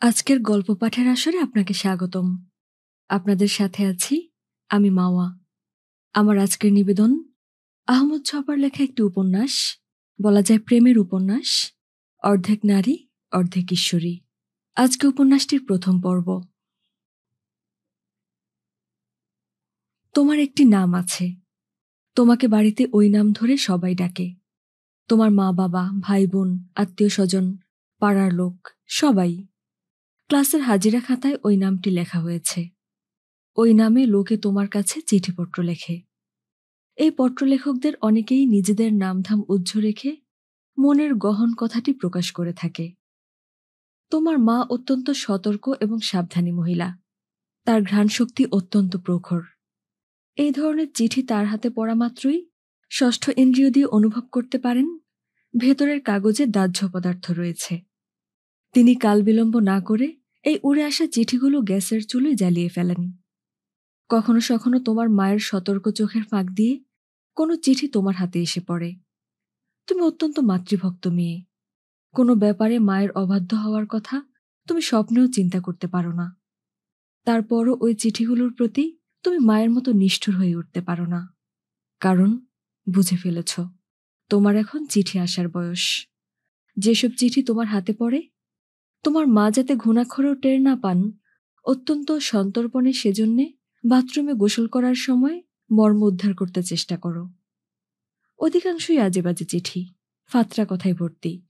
আজকের গল্প পাঠের আসরে আপনাকে স্বাগতম। আপনাদের সাথে আছি আমি মাওয়া। আমার আজকের নিবেদন আহমদ ছপার লেখা একটি উপন্যাস, বলা যায় প্রেমের উপন্যাস, অর্ধেক নারী অর্ধেক ঈশ্বরী। আজকে উপন্যাসটির প্রথম পর্ব। তোমার একটি নাম আছে, তোমাকে বাড়িতে ওই নাম ধরে সবাই ডাকে। তোমার মা বাবা, ভাই বোন, আত্মীয় স্বজন, পাড়ার লোক, সবাই। ক্লাসের হাজিরা খাতায় ওই নামটি লেখা হয়েছে। ওই নামে লোকে তোমার কাছে চিঠিপত্র লেখে। এই পত্রলেখকদের অনেকেই নিজেদের নামধাম উজ্জ্ব রেখে মনের গহন কথাটি প্রকাশ করে থাকে। তোমার মা অত্যন্ত সতর্ক এবং সাবধানী মহিলা। তার ঘ্রাণশক্তি অত্যন্ত প্রখর। এই ধরনের চিঠি তার হাতে পড়া মাত্রই ষষ্ঠ ইন্দ্রিয় দিয়ে অনুভব করতে পারেন ভেতরের কাগজে দাহ্য পদার্থ রয়েছে। তিনি কাল বিলম্ব না করে এই উড়ে আসা চিঠিগুলো গ্যাসের চুলোয় জ্বালিয়ে ফেলেন। কখনো সখনো তোমার মায়ের সতর্ক চোখের ফাঁক দিয়ে কোনো চিঠি তোমার হাতে এসে পড়ে। তুমি অত্যন্ত মাতৃভক্ত মেয়ে। কোনো ব্যাপারে মায়ের অবাধ্য হওয়ার কথা তুমি স্বপ্নেও চিন্তা করতে পারো না। তারপরও ওই চিঠিগুলোর প্রতি তুমি মায়ের মতো নিষ্ঠুর হয়ে উঠতে পারো না। কারণ বুঝে ফেলেছ, তোমার এখন চিঠি আসার বয়স। যেসব চিঠি তোমার হাতে পড়ে, তোমার মা যাতে ঘুণাক্ষরেও টের না পান, অত্যন্ত সন্তর্পণে সেজন্যে বাথরুমে গোসল করার সময় মর্ম উদ্ধার করতে চেষ্টা করো। অধিকাংশই আজে বাজে চিঠি, ফাত্রা কথায় ভর্তি।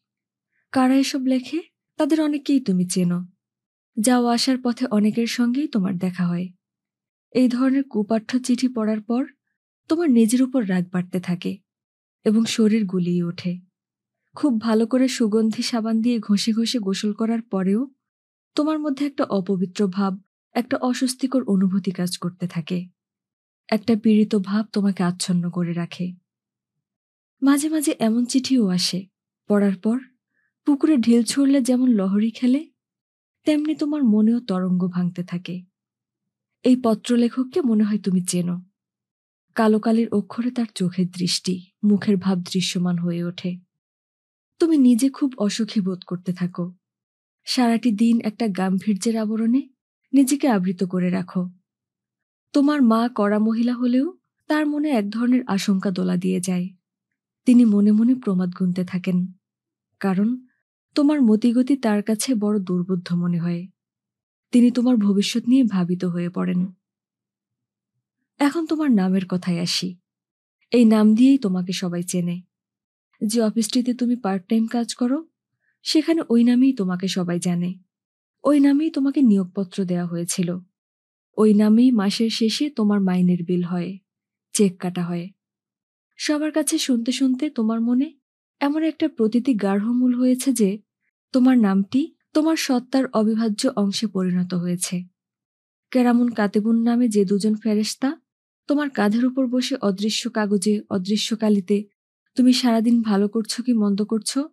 কারা এসব লেখে তাদের অনেককেই তুমি চেনো। যাওয়া আসার পথে অনেকের সঙ্গেই তোমার দেখা হয়। এই ধরনের কুপাঠ্য চিঠি পড়ার পর তোমার নিজের উপর রাগ বাড়তে থাকে এবং শরীর গুলিয়ে ওঠে। খুব ভালো করে সুগন্ধি সাবান দিয়ে ঘষে ঘষে গোসল করার পরেও তোমার মধ্যে একটা অপবিত্র ভাব, একটা অস্বস্তিকর অনুভূতি কাজ করতে থাকে। একটা পীড়িত ভাব তোমাকে আচ্ছন্ন করে রাখে। মাঝে মাঝে এমন চিঠিও আসে, পড়ার পর পুকুরে ঢিল ছুড়লে যেমন লহরী খেলে, তেমনি তোমার মনেও তরঙ্গ ভাঙতে থাকে। এই পত্রলেখককে মনে হয় তুমি চেনো। কালো কালির অক্ষরে তার চোখের দৃষ্টি, মুখের ভাব দৃশ্যমান হয়ে ওঠে। তুমি নিজে খুব অসুখী বোধ করতে থাকো। সারাটি দিন একটা গাম্ভীর্যের আবরণে নিজেকে আবৃত করে রাখো। তোমার মা কড়া মহিলা হলেও তার মনে এক ধরনের আশঙ্কা দোলা দিয়ে যায়। তিনি মনে মনে প্রমাদ গুনতে থাকেন, কারণ তোমার মতিগতি তার কাছে বড় দুর্বোধ্য মনে হয়। তিনি তোমার ভবিষ্যৎ নিয়ে ভাবিত হয়ে পড়েন। এখন তোমার নামের কথায় আসি। এই নাম দিয়েই তোমাকে সবাই চেনে। যে অফিসটিতে তুমি পার্ট টাইম কাজ করো, সেখানে ওই নামেই তোমাকে সবাই জানে। ওই নামেই তোমাকে নিয়োগপত্র দেওয়া হয়েছিল। ওই নামেই মাসের শেষে তোমার মাইনের বিল হয়, চেক কাটা হয়। সবার কাছে শুনতে শুনতে তোমার মনে এমন একটা প্রতীতি গাঢ়মূল হয়েছে যে তোমার নামটি তোমার সত্তার অবিভাজ্য অংশে পরিণত হয়েছে। কেরামুন কাতেবুন নামে যে দুজন ফেরেশতা তোমার কাঁধের উপর বসে অদৃশ্য কাগজে, অদৃশ্য কালিতে তুমি সারাদিন ভালো করছো কি মন্দ করছো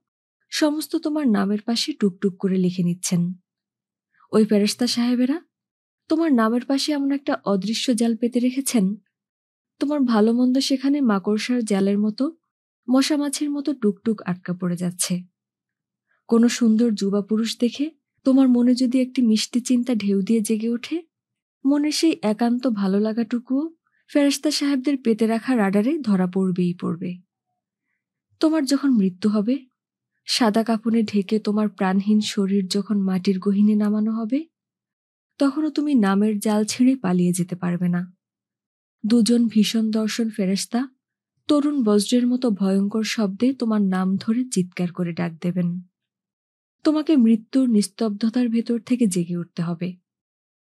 সমস্ত তোমার নামের পাশে টুকটুক করে লিখে নিচ্ছেন। ওই ফেরেশতা সাহেবেরা তোমার নামের পাশে এমন একটা অদৃশ্য জাল পেতে রেখেছেন, তোমার ভালো মন্দ সেখানে মাকড়সার জালের মতো, মশা মাছির মতো টুকটুক আটকা পড়ে যাচ্ছে। কোনো সুন্দর যুবা পুরুষ দেখে তোমার মনে যদি একটি মিষ্টি চিন্তা ঢেউ দিয়ে জেগে ওঠে, মনের সেই একান্ত ভালো লাগাটুকুও ফেরেশতা সাহেবদের পেতে রাখা রাডারে ধরা পড়বেই পড়বে। তোমার যখন মৃত্যু হবে, সাদা কাফনে ঢেকে তোমার প্রাণহীন শরীর যখন মাটির গহীনে নামানো হবে, তখনও তুমি নামের জাল ছিঁড়ে পালিয়ে যেতে পারবে না। দুজন ভীষণ দর্শন ফেরেশতা তরুণ বজ্রের মতো ভয়ঙ্কর শব্দে তোমার নাম ধরে চিৎকার করে ডাক দেবেন। তোমাকে মৃত্যুর নিস্তব্ধতার ভেতর থেকে জেগে উঠতে হবে।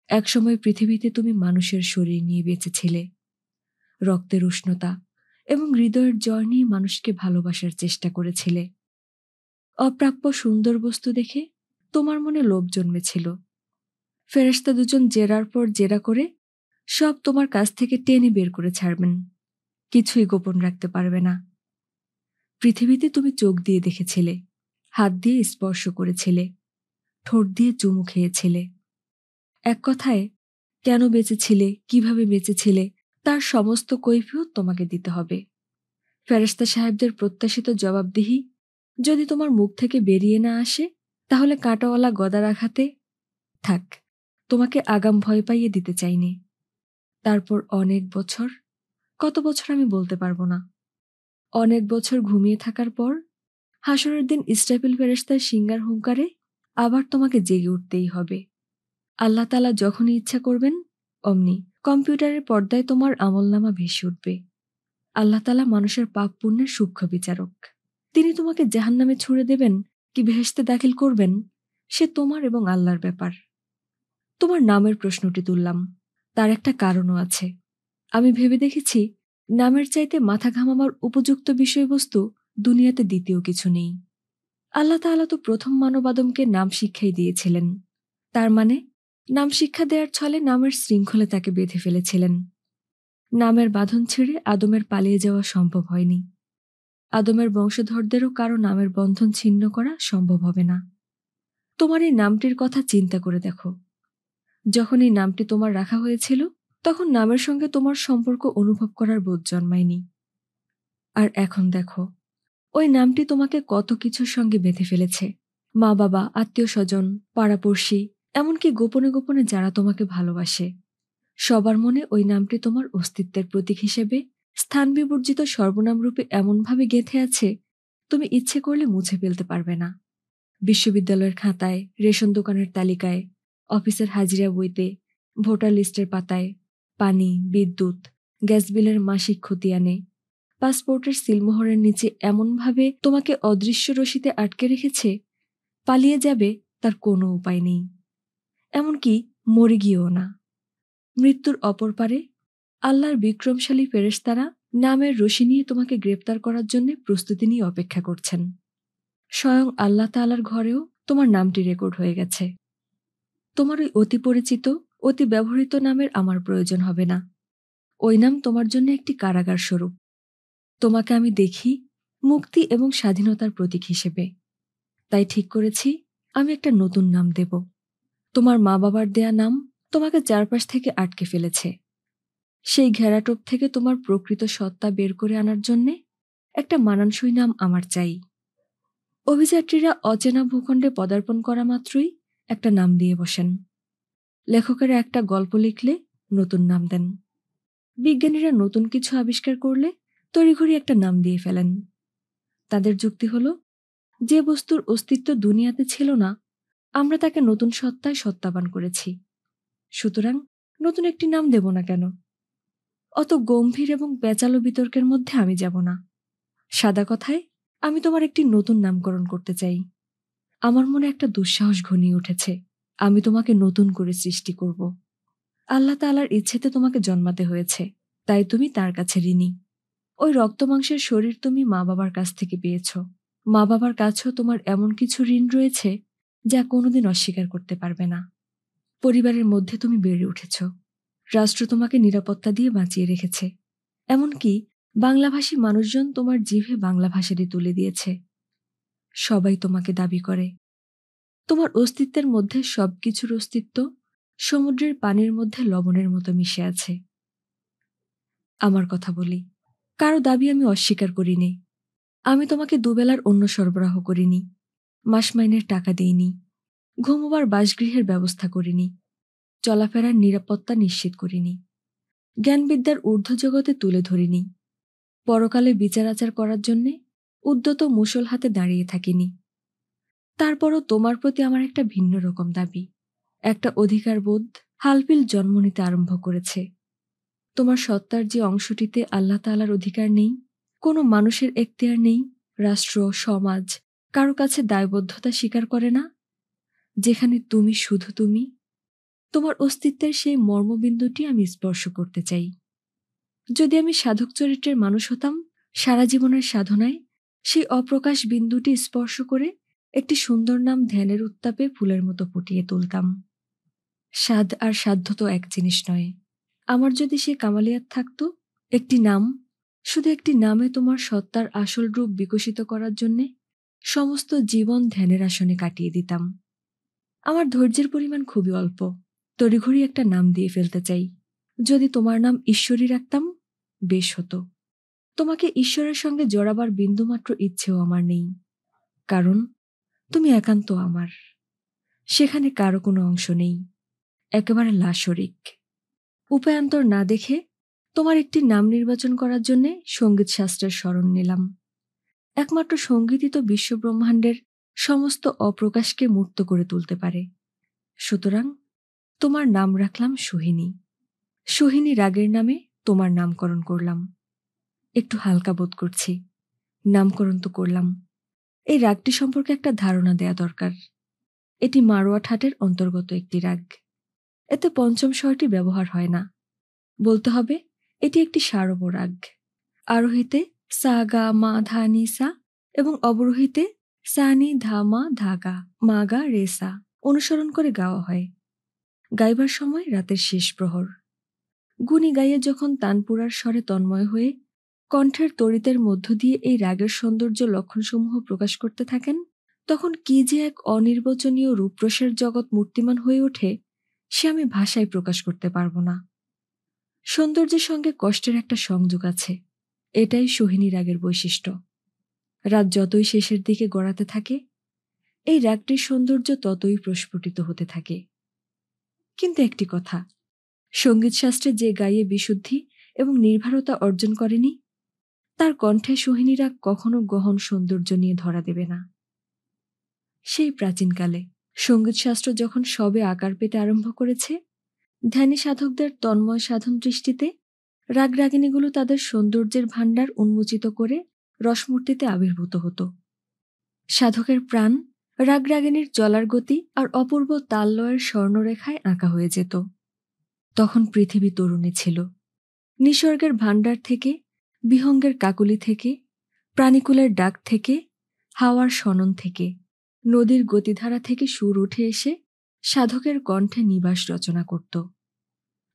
একসময় পৃথিবীতে তুমি মানুষের শরীর নিয়ে বেঁচেছিলে। রক্তের উষ্ণতা এবং হৃদয়ের জ্বর নিয়ে মানুষকে ভালোবাসার চেষ্টা করেছিলে। অপ্রাপ্য সুন্দর বস্তু দেখে তোমার মনে লোভ জন্মেছিল। ফেরেশতা দুজন জেরার পর জেরা করে সব তোমার কাছ থেকে টেনে বের করে ছাড়বেন। কিছুই গোপন রাখতে পারবে না। পৃথিবীতে তুমি চোখ দিয়ে দেখেছিলে, হাত দিয়ে স্পর্শ করেছিলে, ঠোঁট দিয়ে চুমু খেয়েছিলে। এক কথায়, কেন বেঁচেছিলে, কিভাবে বেঁচেছিলে, তার সমস্ত কৈফিয়ত তোমাকে দিতে হবে। ফেরেশতা সাহেবদের প্রত্যাশিত জবাবদিহি যদি তোমার মুখ থেকে বেরিয়ে না আসে, তাহলে কাঁটাওয়ালা গদার আঘাতে থাক, তোমাকে আগাম ভয় পাইয়ে দিতে চাইনি। তারপর অনেক বছর, কত বছর আমি বলতে পারবো না, অনেক বছর ঘুমিয়ে থাকার পর হাসরের দিন ইসরাফিল ফেরেশতার সিংহার হুঙ্কারে আবার তোমাকে জেগে উঠতেই হবে। আল্লাহ তাআলা যখনই ইচ্ছা করবেন অমনি কম্পিউটারের পর্দায় তোমার আমলনামা ভেসে উঠবে। আল্লাহ তাআলা মানুষের পাপ পুণ্যের সূক্ষ্ম বিচারক। তিনি তোমাকে জাহান্নামে ছুড়ে দেবেন কি বেহেশতে দাখিল করবেন, সে তোমার এবং আল্লাহর ব্যাপার। তোমার নামের প্রশ্নটি তুললাম, তার একটা কারণও আছে। আমি ভেবে দেখেছি, নামের চাইতে মাথা ঘামাবার উপযুক্ত বিষয়বস্তু দুনিয়াতে দ্বিতীয় কিছু নেই। আল্লাহ তাআলা তো প্রথম মানব আদমকে নাম শিক্ষাই দিয়েছিলেন। তার মানে নাম শিক্ষা দেওয়ার ছলে নামের শৃঙ্খলে তাকে বেঁধে ফেলেছিলেন। নামের বাঁধন ছেড়ে আদমের পালিয়ে যাওয়া সম্ভব হয়নি। আদমের বংশধরদেরও কারো নামের বন্ধন ছিন্ন করা সম্ভব হবে না। তোমার এই নামটির কথা চিন্তা করে দেখো। যখন এই নামটি তোমার রাখা হয়েছিল, তখন নামের সঙ্গে তোমার সম্পর্ক অনুভব করার বোধ জন্মায়নি। আর এখন দেখো, ওই নামটি তোমাকে কত কিছুর সঙ্গে বেঁধে ফেলেছে। মা বাবা, আত্মীয় স্বজন, পাড়াপড়শি, এমনকি গোপনে গোপনে যারা তোমাকে ভালোবাসে, সবার মনে ওই নামটি তোমার অস্তিত্বের প্রতীক হিসেবে স্থান বিবর্জিত সর্বনাম রূপে এমনভাবে গেঁথে আছে, তুমি ইচ্ছে করলে মুছে ফেলতে পারবে না। বিশ্ববিদ্যালয়ের খাতায়, রেশন দোকানের তালিকায়, অফিসের হাজিরা বইতে, ভোটার লিস্টের পাতায়, পানি, বিদ্যুৎ, গ্যাস বিলের মাসিক খতিয়ানে, পাসপোর্টের সিলমোহরের নিচে এমনভাবে তোমাকে অদৃশ্য রশিতে আটকে রেখেছে, পালিয়ে যাবে তার কোনো উপায় নেই। এমনকি মরে গিয়েও না। মৃত্যুর অপর পারে আল্লাহর বিক্রমশালী ফেরেশতারা নামের রশি নিয়ে তোমাকে গ্রেপ্তার করার জন্য প্রস্তুতি নিয়ে অপেক্ষা করছেন। স্বয়ং আল্লাহ তাআলার ঘরেও তোমার নামটি রেকর্ড হয়ে গেছে। তোমার ওই অতি পরিচিত, অতি ব্যবহৃত নামের আমার প্রয়োজন হবে না। ওই নাম তোমার জন্য একটি কারাগার স্বরূপ। তোমাকে আমি দেখি মুক্তি এবং স্বাধীনতার প্রতীক হিসেবে। তাই ঠিক করেছি, আমি একটা নতুন নাম দেব। তোমার মা বাবার দেয়া নাম তোমাকে চারপাশ থেকে আটকে ফেলেছে। সেই ঘেরাটোপ থেকে তোমার প্রকৃত সত্তা বের করে আনার জন্যে একটা মানানসই নাম আমার চাই। অভিযাত্রীরা অচেনা ভূখণ্ডে পদার্পণ করা মাত্রই একটা নাম দিয়ে বসেন। লেখকেরা একটা গল্প লিখলে নতুন নাম দেন। বিজ্ঞানীরা নতুন কিছু আবিষ্কার করলে তড়িঘড়ি একটা নাম দিয়ে ফেলেন। তাদের যুক্তি হলো, যে বস্তুর অস্তিত্ব দুনিয়াতে ছিল না, আমরা তাকে নতুন সত্তায় সত্তাবান করেছি। সুতরাং নতুন একটি নাম দেব না কেন? অত গম্ভীর এবং পেঁচালো বিতর্কের মধ্যে আমি যাব না। সাদা কথায়, আমি তোমার একটি নতুন নামকরণ করতে চাই। আমার মনে একটা দুঃসাহস ঘনিয়ে উঠেছে। আমি তোমাকে নতুন করে সৃষ্টি করব। আল্লাহ তাআলার ইচ্ছেতে তোমাকে জন্মাতে হয়েছে, তাই তুমি তার কাছে ঋণী। ওই রক্তমাংসের শরীর তুমি মা বাবার কাছ থেকে পেয়েছ। মা বাবার কাছেও তোমার এমন কিছু ঋণ রয়েছে যা কোনোদিন অস্বীকার করতে পারবে না। পরিবারের মধ্যে তুমি বেড়ে উঠেছ। রাষ্ট্র তোমাকে নিরাপত্তা দিয়ে বাঁচিয়ে রেখেছে। এমনকি বাংলাভাষী মানুষজন তোমার জিভে বাংলা ভাষাটি তুলে দিয়েছে। সবাই তোমাকে দাবি করে। তোমার অস্তিত্বের মধ্যে সবকিছুর অস্তিত্ব সমুদ্রের পানির মধ্যে লবণের মতো মিশে আছে। আমার কথা বলি, কারো দাবি আমি অস্বীকার করিনি। আমি তোমাকে দুবেলার অন্ন সরবরাহ করিনি, মাস মাইনের টাকা দিইনি, ঘুমোবার বাসগৃহের ব্যবস্থা করিনি, চলাফেরার নিরাপত্তা নিশ্চিত করিনি, জ্ঞানবিদ্যার ঊর্ধ্ব জগতে তুলে ধরিনি, পরকালে বিচার আচার করার জন্যে উদ্যত মুষল হাতে দাঁড়িয়ে থাকিনি। তারপরও তোমার প্রতি আমার একটা ভিন্ন রকম দাবি, একটা অধিকারবোধ হালফিল জন্ম নিতে আরম্ভ করেছে। তোমার সত্তার যে অংশটিতে আল্লাহ তাআলার অধিকার নেই, কোনো মানুষের এখতিয়ার নেই, রাষ্ট্র, সমাজ কারো কাছে দায়বদ্ধতা স্বীকার করে না, যেখানে তুমি শুধু তুমি, তোমার অস্তিত্বের সেই মর্মবিন্দুটি আমি স্পর্শ করতে চাই। যদি আমি সাধক চরিত্রের মানুষ হতাম, সারা জীবনের সাধনায় সেই অপ্রকাশ বিন্দুটি স্পর্শ করে একটি সুন্দর নাম ধ্যানের উত্তাপে ফুলের মতো ফুটিয়ে তুলতাম। সাধ আর সাধ্য তো এক জিনিস নয়। আমার যদি সে কামালিয়াত থাকতো, একটি নাম, শুধু একটি নামে তোমার সত্তার আসল রূপ বিকশিত করার জন্যে সমস্ত জীবন ধ্যানের আসনে কাটিয়ে দিতাম। আমার ধৈর্যের পরিমাণ খুবই অল্প। তড়িঘড়ি একটা নাম দিয়ে ফেলতে চাই। যদি তোমার নাম ঈশ্বরী রাখতাম, বেশ হতো। তোমাকে ঈশ্বরের সঙ্গে জড়াবার বিন্দুমাত্র ইচ্ছেও আমার নেই, কারণ তুমি একান্ত আমার। সেখানে কারো কোনো অংশ নেই, একেবারে লাশরিক। উপায়ান্তর না দেখে তোমার একটি নাম নির্বাচন করার জন্যে সঙ্গীতশাস্ত্রের শরণ নিলাম। একমাত্র সঙ্গীতই তো বিশ্বব্রহ্মাণ্ডের সমস্ত অপ্রকাশকে মূর্ত করে তুলতে পারে। সুতরাং তোমার নাম রাখলাম সোহিনী। সোহিনী রাগের নামে তোমার নামকরণ করলাম। একটু হালকা বোধ করছি। নামকরণ তো করলাম, এই রাগটি সম্পর্কে একটা ধারণা দেয়া দরকার। এটি মারোয়া ঠাটের অন্তর্গত একটি রাগ। এতে পঞ্চম স্বরটি ব্যবহার হয় না। বলতে হবে এটি একটি সারব রাগ। আরোহিতে সা গা মা ধা নি সা এবং অবরোহিতে সা নি ধা মা ধা গা মা গা রে সা অনুসরণ করে গাওয়া হয়। গাইবার সময় রাতের শেষ প্রহর। গুণী গাইয়ে যখন তানপুরার স্বরে তন্ময় হয়ে কণ্ঠের তড়িতের মধ্য দিয়ে এই রাগের সৌন্দর্য লক্ষণসমূহ প্রকাশ করতে থাকেন, তখন কি যে এক অনির্বচনীয় রূপরসের জগৎ মূর্তিমান হয়ে ওঠে, সে আমি ভাষায় প্রকাশ করতে পারব না। সৌন্দর্যের সঙ্গে কষ্টের একটা সংযোগ আছে, এটাই সোহিনী রাগের বৈশিষ্ট্য। রাত যতই শেষের দিকে গড়াতে থাকে, এই রাগটির সৌন্দর্য ততই প্রস্ফুটিত হতে থাকে। কিন্তু একটি কথা, সঙ্গীতশাস্ত্রে যে গাইয়ে বিশুদ্ধি এবং নির্ভরতা অর্জন করেনি, তার কণ্ঠে সোহিনী রাগ কখনো গহন সৌন্দর্য নিয়ে ধরা দেবে না। সেই প্রাচীনকালে সঙ্গীতশাস্ত্র যখন সবে আকার পেতে আরম্ভ করেছে, ধ্যানী সাধকদের তন্ময় সাধন দৃষ্টিতে রাগরাগিণীগুলো তাদের সৌন্দর্যের ভাণ্ডার উন্মোচিত করে রসমূর্তিতে আবির্ভূত হতো। সাধকের প্রাণ রাগরাগিণীর চলার গতি আর অপূর্ব তাললয়ের স্বর্ণরেখায় আঁকা হয়ে যেত। তখন পৃথিবী তরুণী ছিল। নিসর্গের ভাণ্ডার থেকে, বিহঙ্গের কাকলি থেকে, প্রাণীকুলের ডাক থেকে, হাওয়ার শনন থেকে, নদীর গতিধারা থেকে সুর উঠে এসে সাধকের কণ্ঠে নিবাস রচনা করত।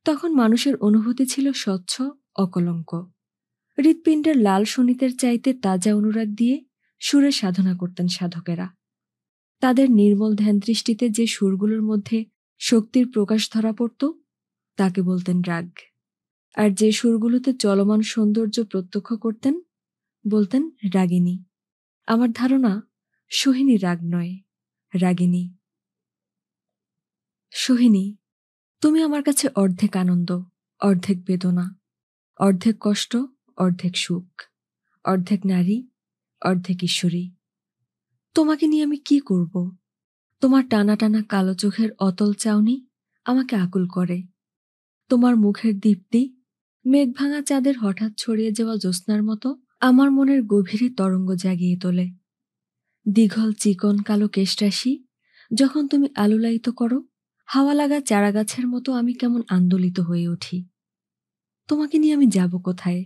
তখন মানুষের অনুভূতি ছিল স্বচ্ছ, অকলঙ্ক। হৃৎপিণ্ডের লাল শোণিতের চাইতে তাজা অনুরাগ দিয়ে সুরে সাধনা করতেন সাধকেরা। তাদের নির্মল ধ্যান দৃষ্টিতে যে সুরগুলোর মধ্যে শক্তির প্রকাশ ধরা পড়ত, তাকে বলতেন রাগ। আর যে সুরগুলোতে চলমান সৌন্দর্য প্রত্যক্ষ করতেন, বলতেন রাগিনী। আমার ধারণা সোহিনী রাগ নয়, রাগিনী। সোহিনী, তুমি আমার কাছে অর্ধেক আনন্দ, অর্ধেক বেদনা, অর্ধেক কষ্ট, অর্ধেক সুখ, অর্ধেক নারী, অর্ধেক ঈশ্বরী। তোমাকে নিয়ে আমি কি করব? তোমার টানা টানা কালো চোখের অতল চাউনি আমাকে আকুল করে। তোমার মুখের দীপ্তি মেঘভাঙা চাঁদের হঠাৎ ছড়িয়ে যাওয়া জ্যোৎস্নার মতো আমার মনের গভীরে তরঙ্গ জাগিয়ে তোলে। দীঘল চিকন কালো কেশরাশি যখন তুমি আলুলায়িত করো, হাওয়া লাগা চারাগাছের মতো আমি কেমন আন্দোলিত হয়ে উঠি। তোমাকে নিয়ে আমি যাব কোথায়?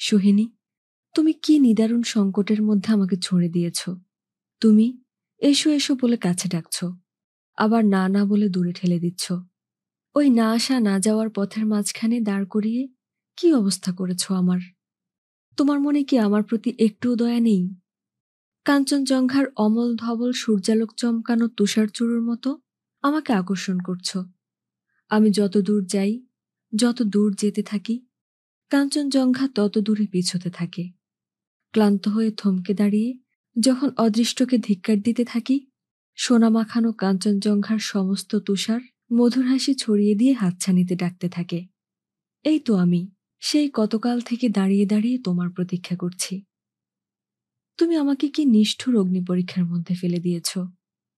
সোহিনী, তুমি কি নিদারুণ সংকটের মধ্যে আমাকে ছুঁড়ে দিয়েছ। তুমি এসো এসো বলে কাছে ডাকছ, আবার না না বলে দূরে ঠেলে দিচ্ছ। ওই না আসা না যাওয়ার পথের মাঝখানে দাঁড় করিয়ে কি অবস্থা করেছ আমার। তোমার মনে কি আমার প্রতি একটুও দয়া নেই? কাঞ্চনজঙ্ঘার অমল ধবল সূর্যালোক চমকানো তুষার চূড়োর মতো আমাকে আকর্ষণ করছ। আমি যত দূর যাই, যত দূর যেতে থাকি, কাঞ্চনজঙ্ঘা তত দূরে পিছোতে থাকে। ক্লান্ত হয়ে থমকে দাঁড়িয়ে যখন অদৃষ্টকে ধিক্কার দিতে থাকি, সোনা মাখানো কাঞ্চনজঙ্ঘার সমস্ত তুষার মধুর হাসি ছড়িয়ে দিয়ে হাতছানিতে ডাকতে থাকে। এই তো আমি সেই কতকাল থেকে দাঁড়িয়ে দাঁড়িয়ে তোমার প্রতীক্ষা করছি। তুমি আমাকে কি নিষ্ঠুর অগ্নি পরীক্ষার মধ্যে ফেলে দিয়েছ।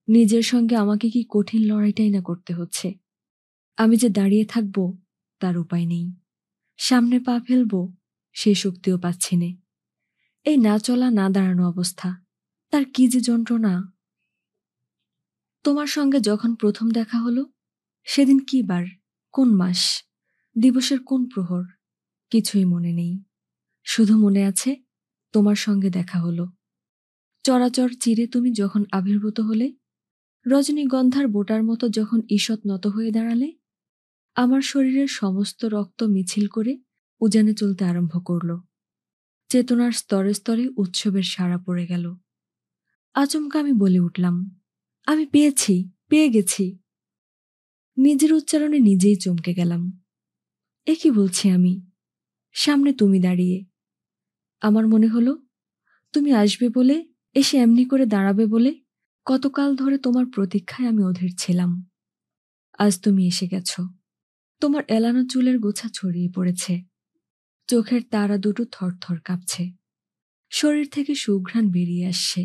নিজের সঙ্গে আমাকে কি কঠিন লড়াইটাই না করতে হচ্ছে। আমি যে দাঁড়িয়ে থাকব তার উপায় নেই, সামনে পা ফেলব সে শক্তিও পাচ্ছি নে। এই না চলা না দাঁড়ানো অবস্থা, তার কি যে যন্ত্রণা। তোমার সঙ্গে যখন প্রথম দেখা হলো, সেদিন কি বার, কোন মাস, দিবসের কোন প্রহর, কিছুই মনে নেই। শুধু মনে আছে তোমার সঙ্গে দেখা হলো। চরাচর চিরে তুমি যখন আবির্ভূত হলে, রজনীগন্ধার বোটার মতো যখন ঈষৎ নত হয়ে দাঁড়ালে, আমার শরীরের সমস্ত রক্ত মিছিল করে উজানে চলতে আরম্ভ করল। চেতনার স্তরে স্তরে উৎসবের সাড়া পড়ে গেল। আচমকা আমি বলে উঠলাম, আমি পেয়েছি, পেয়ে গেছি। নিজের উচ্চারণে নিজেই চমকে গেলাম। এ কি বলছি আমি? সামনে তুমি দাঁড়িয়ে। আমার মনে হলো তুমি আসবে বলে, এসে এমনি করে দাঁড়াবে বলে কতকাল ধরে তোমার প্রতীক্ষায় আমি অধীর ছিলাম। আজ তুমি এসে গেছ। তোমার এলানো চুলের গোছা ছড়িয়ে পড়েছে, চোখের তারা দুটো থরথর কাঁপছে, শরীর থেকে সুঘ্রাণ বেরিয়ে আসছে।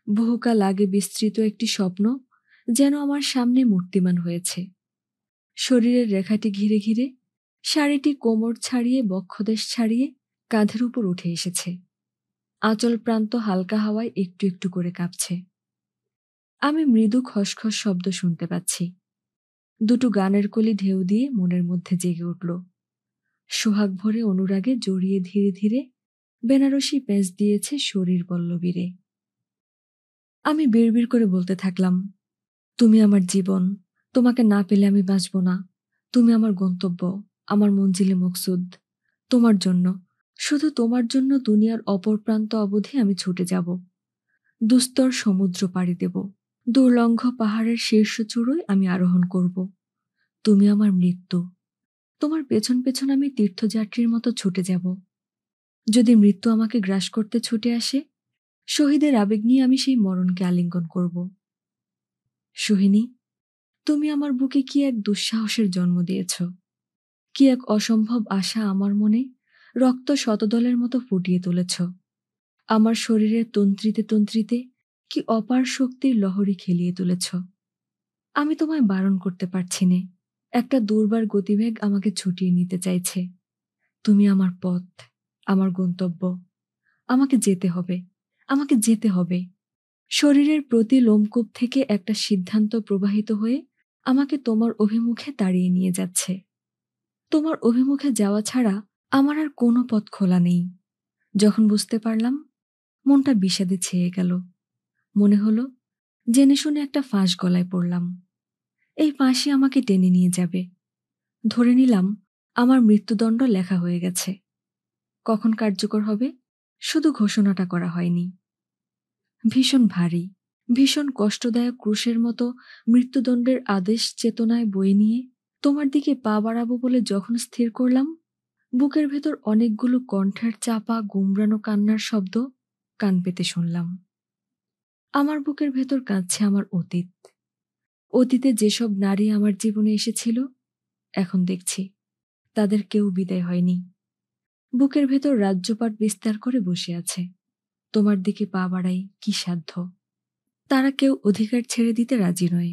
বহুকাল আগে বিস্তৃত একটি স্বপ্ন যেন আমার সামনে মূর্তিমান হয়েছে। শরীরের রেখাটি ঘিরে ঘিরে শাড়িটি কোমর ছাড়িয়ে বক্ষদেশ ছাড়িয়ে কাঁধের উপর উঠে এসেছে। আঁচল প্রান্ত হালকা হাওয়ায় একটু একটু করে কাঁপছে। আমি মৃদু খসখস শব্দ শুনতে পাচ্ছি। দুটো গানের কলি ঢেউ দিয়ে মনের মধ্যে জেগে উঠল। সোহাগ ভরে অনুরাগে জড়িয়ে ধীরে ধীরে বেনারসি পেঁচ দিয়েছে শরীর পল্লবীরে। আমি বিড়বিড় করে বলতে থাকলাম, তুমি আমার জীবন, তোমাকে না পেলে আমি বাঁচব না। তুমি আমার গন্তব্য, আমার মঞ্জিলে মকসুদ। তোমার জন্য, শুধু তোমার জন্য দুনিয়ার অপর প্রান্ত অবধি আমি ছুটে যাব। দুস্তর সমুদ্র পাড়ি দেব, দুর্লঙ্ঘ পাহাড়ের শীর্ষ চূড়োয় আমি আরোহণ করব। তুমি আমার মৃত্যু, তোমার পেছন পেছন আমি তীর্থযাত্রীর মতো ছুটে যাব। যদি মৃত্যু আমাকে গ্রাস করতে ছুটে আসে, শহীদের আবেগ নিয়ে আমি সেই মরণকে আলিঙ্গন করব। সোহিনী, তুমি আমার বুকে কি এক দুঃসাহসের জন্ম দিয়েছ, কি এক অসম্ভব আশা আমার মনে রক্ত শতদলের মতো ফুটিয়ে তুলেছ। আমার শরীরের তন্ত্রিতে তন্ত্রিতে কি অপার শক্তির লহরী খেলিয়ে তুলেছ। আমি তোমায় বারণ করতে পারছি নে, একটা দুর্বার গতিবেগ আমাকে ছুটিয়ে নিতে চাইছে। তুমি আমার পথ, আমার গন্তব্য। আমাকে যেতে হবে, আমাকে যেতে হবে। শরীরের প্রতি লোমকূপ থেকে একটা সিদ্ধান্ত প্রবাহিত হয়ে আমাকে তোমার অভিমুখে তাড়িয়ে নিয়ে যাচ্ছে। তোমার অভিমুখে যাওয়া ছাড়া আমার আর কোনো পথ খোলা নেই। যখন বুঝতে পারলাম, মনটা বিষাদে ছেয়ে গেল। মনে হলো জেনে শুনে একটা ফাঁস গলায় পড়লাম। এই ফাঁসি আমাকে টেনে নিয়ে যাবে। ধরে নিলাম আমার মৃত্যুদণ্ড লেখা হয়ে গেছে। কখন কার্যকর হবে শুধু ঘোষণাটা করা হয়নি। ভীষণ ভারী, ভীষণ কষ্টদায়ক ক্রুশের মতো মৃত্যুদণ্ডের আদেশ চেতনায় বয়ে নিয়ে তোমার দিকে পা বাড়াবো বলে যখন স্থির করলাম, বুকের ভেতর অনেকগুলো কণ্ঠের চাপা গুমরানো কান্নার শব্দ কান পেতে শুনলাম। আমার বুকের ভেতর কাঁদছে আমার অতীত। অতীতে যেসব নারী আমার জীবনে এসেছিল, এখন দেখছি তাদের কেউ বিদায় হয়নি। বুকের ভেতর রাজ্যপাট বিস্তার করে বসে আছে। তোমার দিকে পা বাড়াই কি সাধ্য। তারা কেউ অধিকার ছেড়ে দিতে রাজি নয়।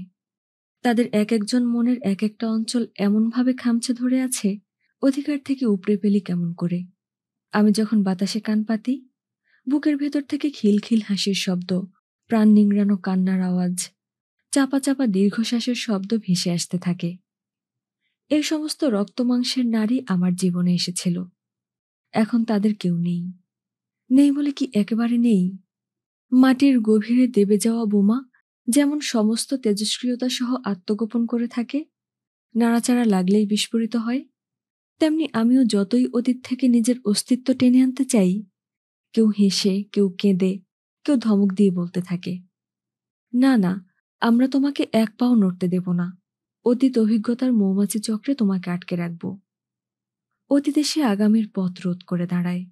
তাদের এক একজন মনের এক একটা অঞ্চল এমনভাবে খামচে ধরে আছে, অধিকার থেকে উপড়ে পেলি কেমন করে। আমি যখন বাতাসে কান পাতি, বুকের ভেতর থেকে খিলখিল হাসির শব্দ, প্রাণ নিংড়ানো কান্নার আওয়াজ, চাপা চাপা দীর্ঘশ্বাসের শব্দ ভেসে আসতে থাকে। এই সমস্ত রক্তমাংসের নারী আমার জীবনে এসেছিল। এখন তাদের কেউ নেই। নেই বলে কি একেবারে নেই? মাটির গভীরে দেবে যাওয়া বোমা যেমন সমস্ত তেজস্ক্রিয়তা সহ আত্মগোপন করে থাকে, নাড়াচাড়া লাগলেই বিস্ফোরিত হয়, তেমনি আমিও যতই অতীত থেকে নিজের অস্তিত্ব টেনে আনতে চাই, কেউ হেসে, কেউ কেঁদে, কেউ ধমক দিয়ে বলতে থাকে, না না, আমরা তোমাকে এক পাও নড়তে দেব না। অতীত অভিজ্ঞতার মৌমাছি চক্রে তোমাকে আটকে রাখব। অতীতে সে আগামীর পথ রোধ করে দাঁড়ায়।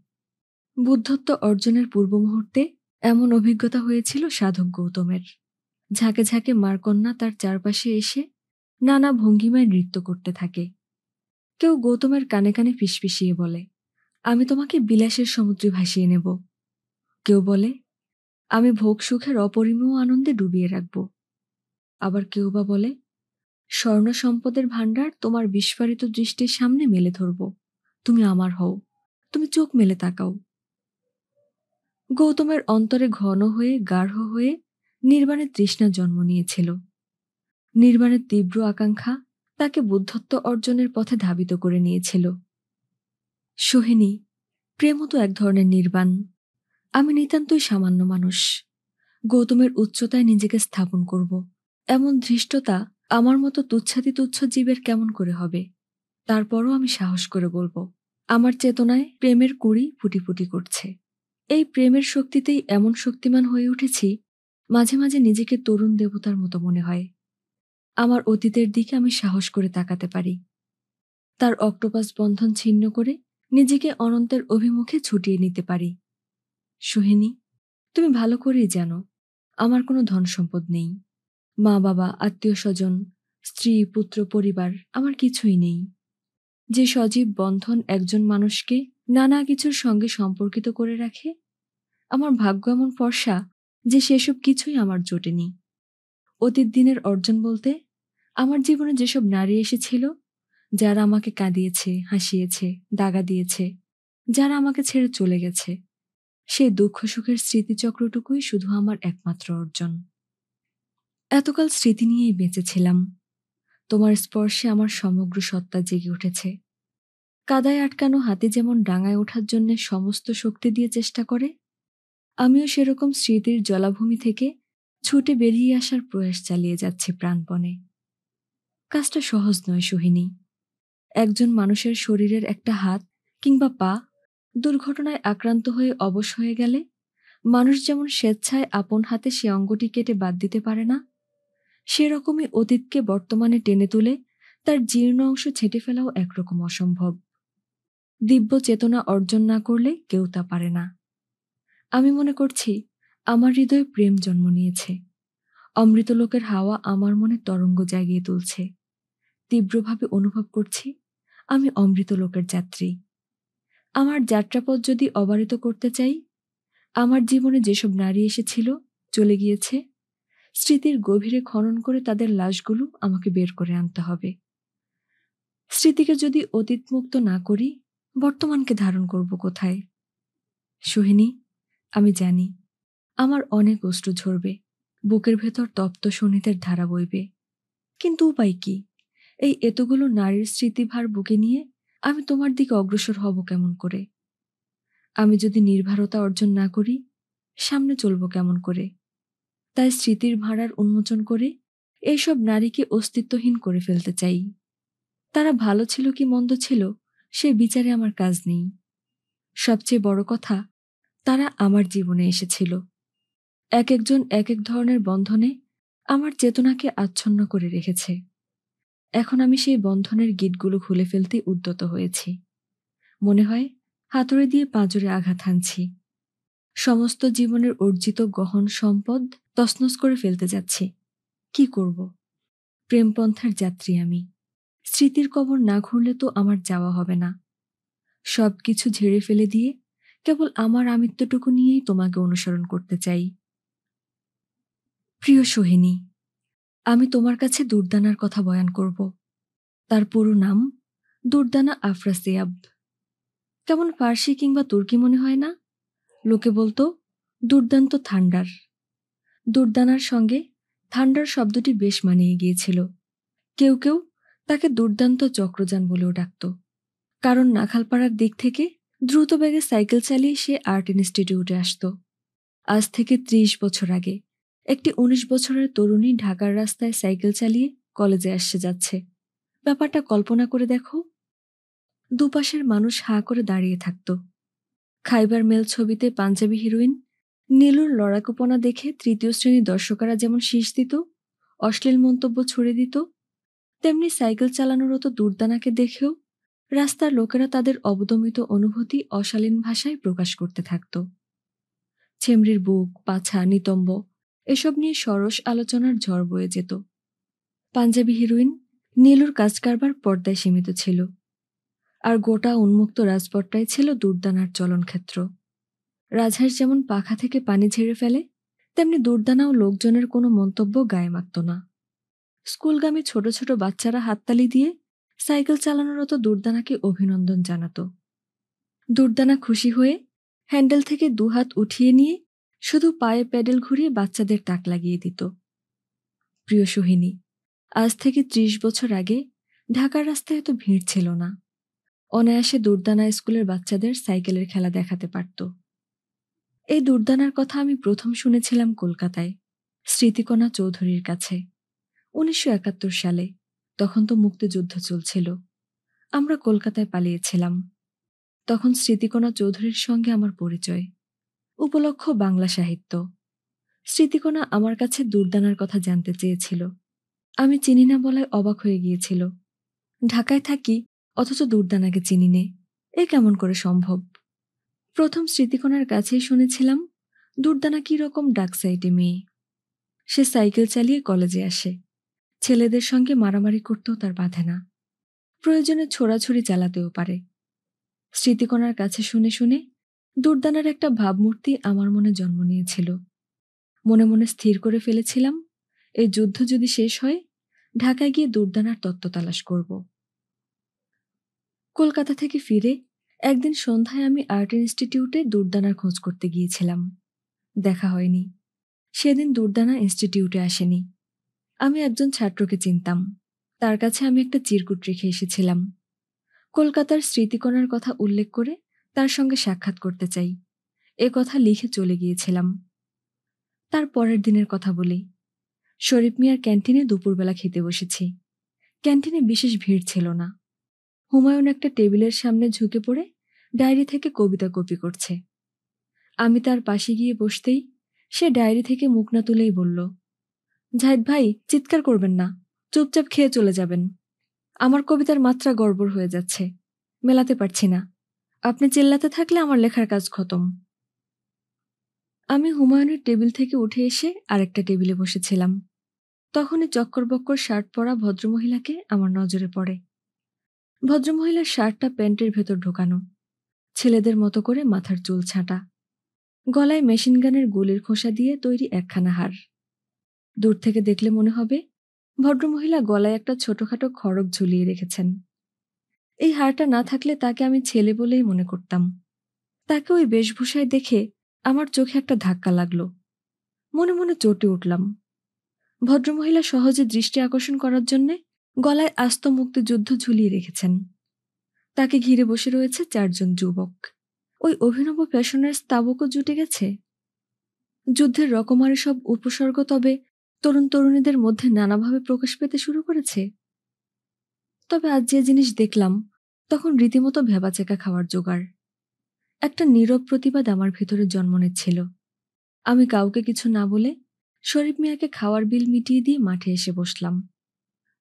বুদ্ধত্ব অর্জনের পূর্ব মুহূর্তে এমন অভিজ্ঞতা হয়েছিল সাধক গৌতমের। ঝাঁকে ঝাঁকে মারকন্যা তার চারপাশে এসে নানা ভঙ্গিমায় নৃত্য করতে থাকে। কেউ গৌতমের কানে কানে ফিসফিসিয়ে বলে, আমি তোমাকে বিলাসের সমুদ্রে ভাসিয়ে নেব। কেউ বলে, আমি ভোগ সুখের অপরিমেয় আনন্দে ডুবিয়ে রাখব। আবার কেউ বা বলে, স্বর্ণ সম্পদের ভাণ্ডার তোমার বিস্ফারিত দৃষ্টির সামনে মেলে ধরব। তুমি আমার হও, তুমি চোখ মেলে তাকাও। গৌতমের অন্তরে ঘন হয়ে গাঢ় হয়ে নির্বাণের তৃষ্ণা জন্ম নিয়েছিল। নির্বাণের তীব্র আকাঙ্ক্ষা তাকে বুদ্ধত্ব অর্জনের পথে ধাবিত করে নিয়েছিল। সোহিনী, প্রেমও তো এক ধরনের নির্বাণ। আমি নিতান্তই সামান্য মানুষ। গৌতমের উচ্চতায় নিজেকে স্থাপন করব, এমন ধৃষ্টতা আমার মতো তুচ্ছাতি তুচ্ছ জীবের কেমন করে হবে? তারপরও আমি সাহস করে বলবো, আমার চেতনায় প্রেমের কুঁড়ি ফুটি ফুটি করছে। এই প্রেমের শক্তিতেই এমন শক্তিমান হয়ে উঠেছি, মাঝে মাঝে নিজেকে তরুণ দেবতার মতো মনে হয়। আমার অতীতের দিকে আমি সাহস করে তাকাতে পারি। তার অক্টোপাস বন্ধন ছিন্ন করে নিজেকে অনন্তের অভিমুখে ছুটিয়ে নিতে পারি। সোহিনী, তুমি ভালো করেই জানো আমার কোনো ধন সম্পদ নেই, মা বাবা, আত্মীয় স্বজন, স্ত্রী, পুত্র, পরিবার আমার কিছুই নেই। যে সজীব বন্ধন একজন মানুষকে নানা কিছুর সঙ্গে সম্পর্কিত করে রাখে, আমার ভাগ্য এমন ফর্সা যে সেসব কিছুই আমার জোটেনি। অতীত দিনের অর্জন বলতে আমার জীবনে যেসব নারী এসেছিল, যারা আমাকে কাঁদিয়েছে, হাসিয়েছে, দাগা দিয়েছে, যারা আমাকে ছেড়ে চলে গেছে, সেই দুঃখ সুখের স্মৃতিচক্রটুকুই শুধু আমার একমাত্র অর্জন। এতকাল স্মৃতি নিয়েই বেঁচেছিলাম। তোমার স্পর্শে আমার সমগ্র সত্তা জেগে উঠেছে। কাদায় আটকানো হাতি যেমন ডাঙায় ওঠার জন্য সমস্ত শক্তি দিয়ে চেষ্টা করে, আমিও সেরকম স্মৃতির জলাভূমি থেকে ছুটে বেরিয়ে আসার প্রয়াস চালিয়ে যাচ্ছি প্রাণপণে। কাজটা সহজ নয় সোহিনী। একজন মানুষের শরীরের একটা হাত কিংবা পা দুর্ঘটনায় আক্রান্ত হয়ে অবশ হয়ে গেলে মানুষ যেমন স্বেচ্ছায় আপন হাতে সে অঙ্গটি কেটে বাদ দিতে পারে না, সেরকমই অতীতকে বর্তমানে টেনে তুলে তার জীর্ণ অংশ ছেঁটে ফেলাও একরকম অসম্ভব। দিব্য চেতনা অর্জন না করলে কেউ তা পারে না। আমি মনে করছি আমার হৃদয়ে প্রেম জন্ম নিয়েছে। অমৃতলোকের হাওয়া আমার মনে তরঙ্গ জাগিয়ে তুলছে। তীব্রভাবে অনুভব করছি আমি অমৃতলোকের যাত্রী। আমার যাত্রাপথ যদি অবারিত করতে চাই, আমার জীবনে যেসব নারী এসেছিল, চলে গিয়েছে, স্মৃতির গভীরে খনন করে তাদের লাশগুলো আমাকে বের করে আনতে হবে। স্মৃতিকে যদি অতীত মুক্ত না করি, বর্তমানকে ধারণ করব কোথায়? সোহিনী, আমি জানি আমার অনেক অশ্রু ঝরবে, বুকের ভেতর তপ্ত শোণিতের ধারা বইবে, কিন্তু উপায় কি? এই এতগুলো নারীর স্মৃতিভার বুকে নিয়ে আমি তোমার দিকে অগ্রসর হব কেমন করে? আমি যদি নির্ভরতা অর্জন না করি, সামনে চলব কেমন করে? তাই স্মৃতির ভাঁড়ার উন্মোচন করে এইসব নারীকে অস্তিত্বহীন করে ফেলতে চাই। তারা ভালো ছিল কি মন্দ ছিল, সে বিচারে আমার কাজ নেই। সবচেয়ে বড় কথা, তারা আমার জীবনে এসেছিল। এক একজন এক এক ধরনের বন্ধনে আমার চেতনাকে আচ্ছন্ন করে রেখেছে। এখন আমি সেই বন্ধনের গিঁটগুলো খুলে ফেলতে উদ্যত হয়েছি। মনে হয় হাতুড়ি দিয়ে পাঁজরে আঘাত হানছি। সমস্ত জীবনের অর্জিত গহন সম্পদ তছনছ করে ফেলতে যাচ্ছি। কি করব? প্রেমপন্থার যাত্রী আমি। স্মৃতির কবর না ঘুরলে তো আমার যাওয়া হবে না। সবকিছু ঝেড়ে ফেলে দিয়ে কেবল আমার আমিত্বটুকু নিয়েই তোমাকে অনুসরণ করতে চাই। প্রিয় সোহিনী, আমি তোমার কাছে দুর্দানার কথা বয়ান করব। তার পুরো নাম দুর্দানা আফরাসিয়াব। কেমন ফার্সি কিংবা তুর্কি মনে হয় না? লোকে বলতো দুর্দান্ত থান্ডার। দুর্দানার সঙ্গে থান্ডার শব্দটি বেশ মানিয়ে গিয়েছিল। কেউ কেউ তাকে দুর্দান্ত চক্রযান বলেও ডাকত। কারণ নাখালপাড়ার দিক থেকে দ্রুত বেগে সাইকেল চালিয়ে সে আর্ট ইনস্টিটিউটে আসত। আজ থেকে ৩০ বছর আগে একটি ১৯ বছরের তরুণী ঢাকার রাস্তায় সাইকেল চালিয়ে কলেজে আসছে যাচ্ছে। ব্যাপারটা কল্পনা করে দেখো। দুপাশের মানুষ হাঁ করে দাঁড়িয়ে থাকত। খাইবার মেল ছবিতে পাঞ্জাবি হিরোইন নীলুর লড়াকুপনা দেখে তৃতীয় শ্রেণীর দর্শকেরা যেমন শীষ দিত, অশ্লীল মন্তব্য ছুড়ে দিত, তেমনি সাইকেল চালানোরত দুর্দানাকে দেখেও রাস্তার লোকেরা তাদের অবদমিত অনুভূতি অশালীন ভাষায় প্রকাশ করতে থাকত। ছেমরির বুক, পাছা, নিতম্ব এসব নিয়ে সরস আলোচনার ঝড় বয়ে যেত। পাঞ্জাবি হিরোইন নীলুর কাজকারবার পর্দায় সীমিত ছিল, আর গোটা উন্মুক্ত রাজপথটাই ছিল দুর্দানার চলনক্ষেত্র। রাজহাঁস যেমন পাখা থেকে পানি ঝেড়ে ফেলে, তেমনি দুর্দানাও লোকজনের কোনো মন্তব্য গায়ে মাখত না। স্কুলগামী ছোট ছোট বাচ্চারা হাততালি দিয়ে সাইকেল চালানোরত দুর্দানাকে অভিনন্দন জানাত। দুর্দানা খুশি হয়ে হ্যান্ডেল থেকে দুহাত উঠিয়ে নিয়ে শুধু পায়ে প্যাডেল ঘুরিয়ে বাচ্চাদের তাক লাগিয়ে দিত। প্রিয় সোহিনী, আজ থেকে ৩০ বছর আগে ঢাকার রাস্তায় এত ভিড় ছিল না। অনায়াসে দুর্দানা স্কুলের বাচ্চাদের সাইকেলের খেলা দেখাতে পারত। এই দুর্দানার কথা আমি প্রথম শুনেছিলাম কলকাতায়, স্মৃতিকণা চৌধুরীর কাছে ১৯৭১ সালে। তখন তো মুক্তিযুদ্ধ চলছিল। আমরা কলকাতায় পালিয়েছিলাম। তখন স্মৃতিকণা চৌধুরীর সঙ্গে আমার পরিচয়। উপলক্ষ বাংলা সাহিত্য। স্মৃতিকণা আমার কাছে দুর্দানার কথা জানতে চেয়েছিল। আমি চিনি না বলায় অবাক হয়ে গিয়েছিল। ঢাকায় থাকি, অথচ দুর্দানাকে চিনি নে, এ কেমন করে সম্ভব? প্রথম স্মৃতিকণার কাছেই শুনেছিলাম দুর্দানা কি রকম ডাক সাইডে মেয়ে। সে সাইকেল চালিয়ে কলেজে আসে। ছেলেদের সঙ্গে মারামারি করতেও তার বাধে না, প্রয়োজনে ছোড়াছুড়ি চালাতেও পারে। স্মৃতিকণার কাছে শুনে শুনে দুর্দানার একটা ভাবমূর্তি আমার মনে জন্ম নিয়েছিল। মনে মনে স্থির করে ফেলেছিলাম, এই যুদ্ধ যদি শেষ হয়, ঢাকায় গিয়ে দুর্দানার তত্ত্ব তালাশ করব। কলকাতা থেকে ফিরে একদিন সন্ধ্যায় আমি আর্ট ইনস্টিটিউটে দুর্দানার খোঁজ করতে গিয়েছিলাম। দেখা হয়নি। সেদিন দুর্দানা ইনস্টিটিউটে আসেনি। আমি একজন ছাত্রকে চিনতাম। তার কাছে আমি একটা চিরকুট রেখে এসেছিলাম। কলকাতার স্মৃতিকণার কথা উল্লেখ করে তার সঙ্গে সাক্ষাৎ করতে চাই, এ কথা লিখে চলে গিয়েছিলাম। তার পরের দিনের কথা বলি। শরীফ মিয়ার ক্যান্টিনে দুপুরবেলা খেতে বসেছি। ক্যান্টিনে বিশেষ ভিড় ছিল না। হুমায়ুন একটা টেবিলের সামনে ঝুঁকে পড়ে ডায়েরি থেকে কবিতা কপি করছে। আমি তার পাশে গিয়ে বসতেই সে ডায়েরি থেকে মুখ না তুলেই বলল, জাহিদ ভাই, চিৎকার করবেন না, চুপচাপ খেয়ে চলে যাবেন। আমার কবিতার মাত্রা গড়বড় হয়ে যাচ্ছে, মেলাতে পারছি না। আপনি চিল্লাতে থাকলে আমার লেখার কাজ খতম। আমি হুমায়ুনের টেবিল থেকে উঠে এসে আরেকটা টেবিলে বসেছিলাম। তখনই চক্কর বক্কর শার্ট পরা ভদ্রমহিলাকে আমার নজরে পড়ে। ভদ্রমহিলার শার্টটা প্যান্টের ভেতর ঢোকানো, ছেলেদের মতো করে মাথার চুল ছাঁটা, গলায় মেশিনগানের গুলির খোসা দিয়ে তৈরি একখানা হার। দূর থেকে দেখলে মনে হবে ভদ্রমহিলা গলায় একটা ছোটখাটো খড়গ ঝুলিয়ে রেখেছেন। এই হারটা না থাকলে তাকে আমি ছেলে বলেই মনে করতাম। তাকে ওই বেশভূষায় দেখে আমার চোখে একটা ধাক্কা লাগলো। মনে মনে চটে উঠলাম। ভদ্রমহিলা সহজে দৃষ্টি আকর্ষণ করার জন্যে গলায় আস্ত মুক্তিযুদ্ধ ঝুলিয়ে রেখেছেন। তাকে ঘিরে বসে রয়েছে 4 জন যুবক। ওই অভিনব ফ্যাশনের স্তাবকও জুটে গেছে। যুদ্ধের রকমারি সব উপসর্গ তবে তরুণ তরুণীদের মধ্যে নানাভাবে প্রকাশ পেতে শুরু করেছে। তবে আজ যে জিনিস দেখলাম, তখন রীতিমতো ভেবাচেকা খাওয়ার জোগাড়। একটা নীরব প্রতিবাদ আমার ভেতরে জন্ম নিচ্ছিল। আমি কাউকে কিছু না বলে শরীফ মিয়াকে খাওয়ার বিল মিটিয়ে দিয়ে মাঠে এসে বসলাম।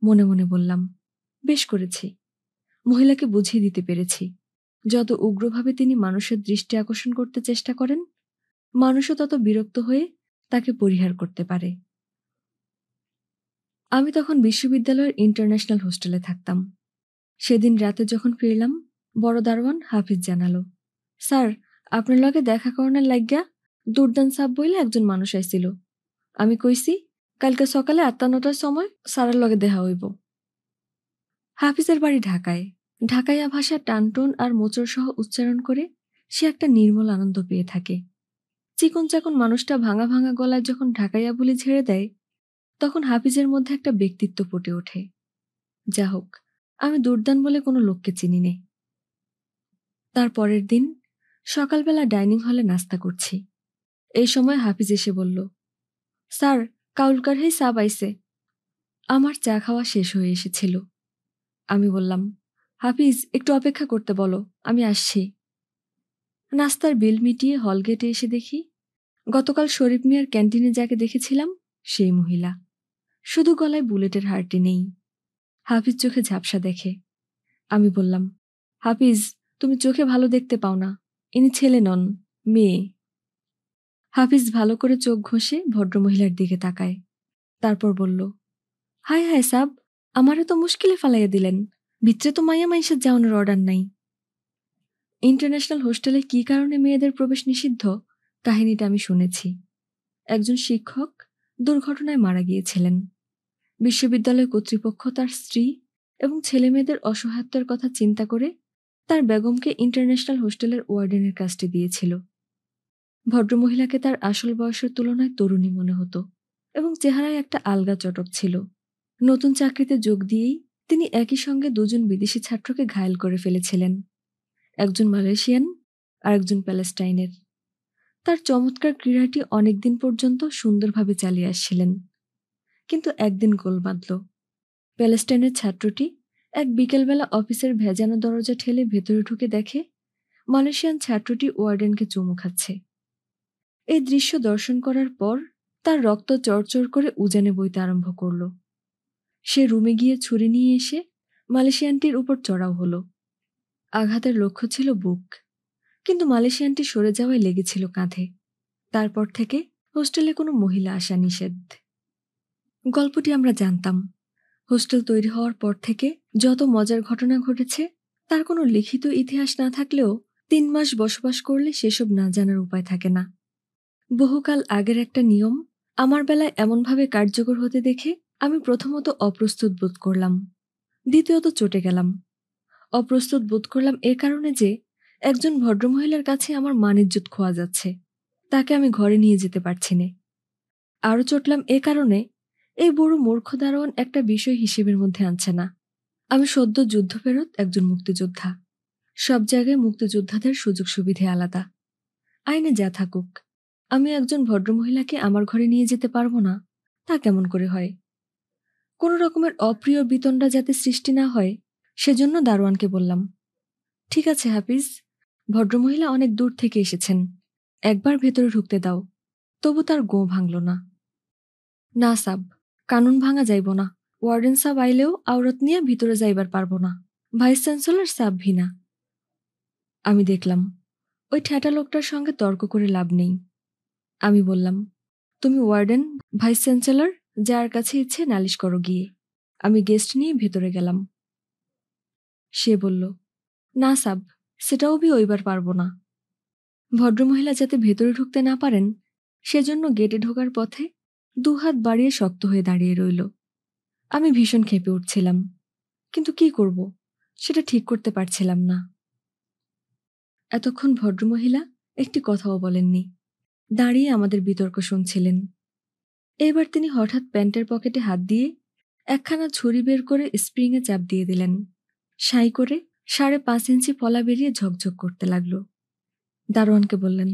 মনে মনে বললাম, বেশ করেছি, মহিলাকে বুঝিয়ে দিতে পেরেছি। যত উগ্রভাবে তিনি মানুষের দৃষ্টি আকর্ষণ করতে চেষ্টা করেন, মানুষও তত বিরক্ত হয়ে তাকে পরিহার করতে পারে। আমি তখন বিশ্ববিদ্যালয়ের ইন্টারন্যাশনাল হোস্টেলে থাকতাম। সেদিন রাতে যখন ফিরলাম, বড় দারোয়ান হাফিজ জানালো, স্যার, আপনার লগে দেখা করণের লাগিয়া দুর্দান সাব বইলে একজন মানুষ আইছিল। আমি কইছি কালকে সকালে 8টা-9টার সময় স্যারের লগে দেখা হইব। হাফিজের বাড়ি ঢাকায়। ঢাকাইয়া ভাষা টানটুন আর মোচড় সহ উচ্চারণ করে সে একটা নির্মল আনন্দ পেয়ে থাকে। চিকন চাকন মানুষটা ভাঙা ভাঙা গলায় যখন ঢাকাইয়া বুলি ঝেড়ে দেয়, তখন হাফিজের মধ্যে একটা ব্যক্তিত্ব ফুটে ওঠে। যা হোক, আমি দুর্দান বলে কোনো লোককে চিনি নে। তার পরের দিন সকালবেলা ডাইনিং হলে নাস্তা করছি। এই সময় হাফিজ এসে বলল, স্যার, কাউলকার হেই সাব আইছে। আমার চা খাওয়া শেষ হয়ে এসেছিল। আমি বললাম, হাফিজ, একটু অপেক্ষা করতে বলো, আমি আসছি। নাস্তার বিল মিটিয়ে হলগেটে এসে দেখি গতকাল শরীফ মিয়ার ক্যান্টিনে যাকে দেখেছিলাম সেই মহিলা। শুধু গলায় বুলেটের হারটি নেই। হাফিজ চোখে ঝাপসা দেখে। আমি বললাম, হাফিজ, তুমি চোখে ভালো দেখতে পাও না, ইনি ছেলে নন, মেয়ে। হাফিজ ভালো করে চোখ ঘষে ভদ্রমহিলার দিকে তাকায়। তারপর বলল, হায় হায় সাব, আমারে তো মুশকিলে ফালাইয়া দিলেন। ভিতরে তো মাইয়া মাইসের যাওয়ানোর অর্ডার নাই। ইন্টারন্যাশনাল হোস্টেলে কী কারণে মেয়েদের প্রবেশ নিষিদ্ধ, কাহিনীটা আমি শুনেছি। একজন শিক্ষক দুর্ঘটনায় মারা গিয়েছিলেন। বিশ্ববিদ্যালয় কর্তৃপক্ষ তার স্ত্রী এবং ছেলেমেয়েদের অসহায়ত্বের কথা চিন্তা করে তার বেগমকে ইন্টারন্যাশনাল হোস্টেলের ওয়ার্ডেনের কাজটি দিয়েছিল। ভদ্রমহিলাকে তার আসল বয়সের তুলনায় তরুণী মনে হতো এবং চেহারায় একটা আলগা চটক ছিল। নতুন চাকরিতে যোগ দিয়েই তিনি একই সঙ্গে 2 জন বিদেশি ছাত্রকে ঘায়েল করে ফেলেছিলেন, একজন মালয়েশিয়ান আর একজন প্যালেস্টাইনের। তার চমৎকার ক্রীড়াটি অনেকদিন পর্যন্ত সুন্দরভাবে চালিয়ে আসছিলেন। কিন্তু একদিন গোল বাঁধল। প্যালেস্টাইনের ছাত্রটি এক বিকেলবেলা অফিসের ভেজানো দরজা ঠেলে ভেতরে ঢুকে দেখে মালয়েশিয়ান ছাত্রটি ওয়ার্ডেনকে চুমু খাচ্ছে। এই দৃশ্য দর্শন করার পর তার রক্ত চড়চড় করে উজানে বইতে আরম্ভ করল। সে রুমে গিয়ে ছুরি নিয়ে এসে মালয়েশিয়ানটির উপর চড়াও হলো। আঘাতের লক্ষ্য ছিল বুক, কিন্তু মালয়েশিয়ানটি সরে যাওয়ায় লেগেছিল কাঁধে। তারপর থেকে হোস্টেলে কোনো মহিলা আসা নিষেধ। গল্পটি আমরা জানতাম। হোস্টেল তৈরি হওয়ার পর থেকে যত মজার ঘটনা ঘটেছে তার কোনো লিখিত ইতিহাস না থাকলেও ৩ মাস বসবাস করলে সেসব না জানার উপায় থাকে না। বহুকাল আগের একটা নিয়ম আমার বেলায় এমনভাবে কার্যকর হতে দেখে আমি প্রথমত অপ্রস্তুত বোধ করলাম, দ্বিতীয়ত চটে গেলাম। অপ্রস্তুত বোধ করলাম এ কারণে যে একজন ভদ্রমহিলার কাছে আমার মান-ইজ্জত খোয়া যাচ্ছে, তাকে আমি ঘরে নিয়ে যেতে পারছি নে। আরও চটলাম এ কারণে এই বুড়ো মূর্খ দারোয়ান একটা বিষয় হিসেবের মধ্যে আনছে না। আমি সদ্য যুদ্ধফেরত একজন মুক্তিযোদ্ধা। সব জায়গায় মুক্তিযোদ্ধাদের সুযোগ সুবিধে আলাদা। আইনে যা থাকুক, আমি একজন ভদ্রমহিলাকে আমার ঘরে নিয়ে যেতে পারবো না, তা কেমন করে হয়? কোনো রকমের অপ্রিয় বিতণ্ডা যাতে সৃষ্টি না হয় সেজন্য দারোয়ানকে বললাম, ঠিক আছে হাফিজ, ভদ্রমহিলা অনেক দূর থেকে এসেছেন, একবার ভেতরে ঢুকতে দাও। তবু তার গোঁ ভাঙল না। না সাব, কানুন ভাঙা যাইব না। ওয়ার্ডেন সাব আইলেও আওরত নিয়ে ভিতরে যাইবার পারব না। ভাইস চ্যান্সেলর সাব ভিনা। আমি দেখলাম ওই ঠেটা লোকটার সঙ্গে তর্ক করে লাভ নেই। আমি বললাম, তুমি ওয়ার্ডেন, ভাইস চ্যান্সেলর, যার কাছে ইচ্ছে নালিশ করো গিয়ে। আমি গেস্ট নিয়ে ভেতরে গেলাম। সে বলল, না সাব, সেটাও ভি ওইবার পারব না। ভদ্রমহিলা যাতে ভেতরে ঢুকতে না পারেন সেজন্য গেটে ঢোকার পথে ২ হাত বাড়িয়ে শক্ত হয়ে দাঁড়িয়ে রইল। আমি ভীষণ ক্ষেপে উঠছিলাম, কিন্তু কি করব সেটা ঠিক করতে পারছিলাম না। এতক্ষণ ভদ্রমহিলা একটি কথাও বলেননি, দাঁড়িয়ে আমাদের বিতর্ক শুনছিলেন। এবার তিনি হঠাৎ প্যান্টের পকেটে হাত দিয়ে একখানা ছুরি বের করে স্প্রিংয়ে চাপ দিয়ে দিলেন। সাঁই করে ৫.৫ ইঞ্চি ফলা বেরিয়ে ঝকঝক করতে লাগল। দারোয়ানকে বললেন,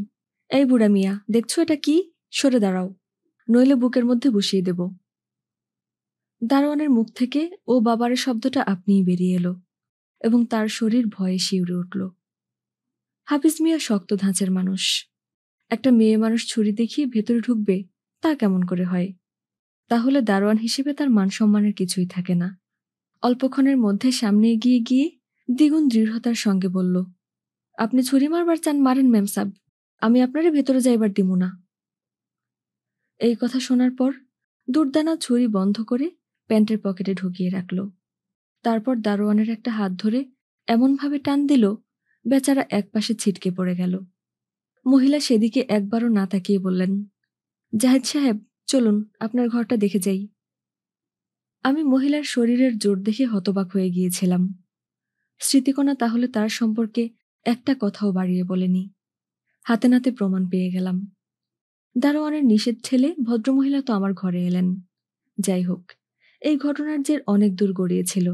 এই বুড়া মিয়া, দেখছো এটা কি? সরে দাঁড়াও, নইলে বুকের মধ্যে বসিয়ে দেব। দারোয়ানের মুখ থেকে ও বাবারে শব্দটা আপনিই বেরিয়ে এলো এবং তার শরীর ভয়ে শিউরে উঠল। হাফিজ মিয়া শক্ত ধাঁচের মানুষ। একটা মেয়ে মানুষ ছুরি দেখিয়ে ভেতরে ঢুকবে তা কেমন করে হয়? তাহলে দারোয়ান হিসেবে তার মান সম্মানের কিছুই থাকে না। অল্পক্ষণের মধ্যে সামনে এগিয়ে গিয়ে দ্বিগুণ দৃঢ়তার সঙ্গে বলল, আপনি ছুরি মারবার চান মারেন ম্যাম সাব, আমি আপনারে ভেতরে যাইবার দিমু না। এই কথা শোনার পর দুর্দানা ছুরি বন্ধ করে প্যান্টের পকেটে ঢুকিয়ে রাখল। তারপর দারোয়ানের একটা হাত ধরে এমনভাবে টান দিল বেচারা একপাশে ছিটকে পড়ে গেল। মহিলা সেদিকে একবারও না তাকিয়ে বললেন, জাহিদ সাহেব, চলুন আপনার ঘরটা দেখে যাই। আমি মহিলার শরীরের জোর দেখে হতবাক হয়ে গিয়েছিলাম। স্মৃতিকণা তাহলে তার সম্পর্কে একটা কথাও বাড়িয়ে বলেনি। হাতে নাতে প্রমাণ পেয়ে গেলাম। দারোয়ানের নিষেধ ঠেলে ভদ্রমহিলা তো আমার ঘরে এলেন। যাই হোক, এই ঘটনার জের অনেক দূর গড়িয়েছিল।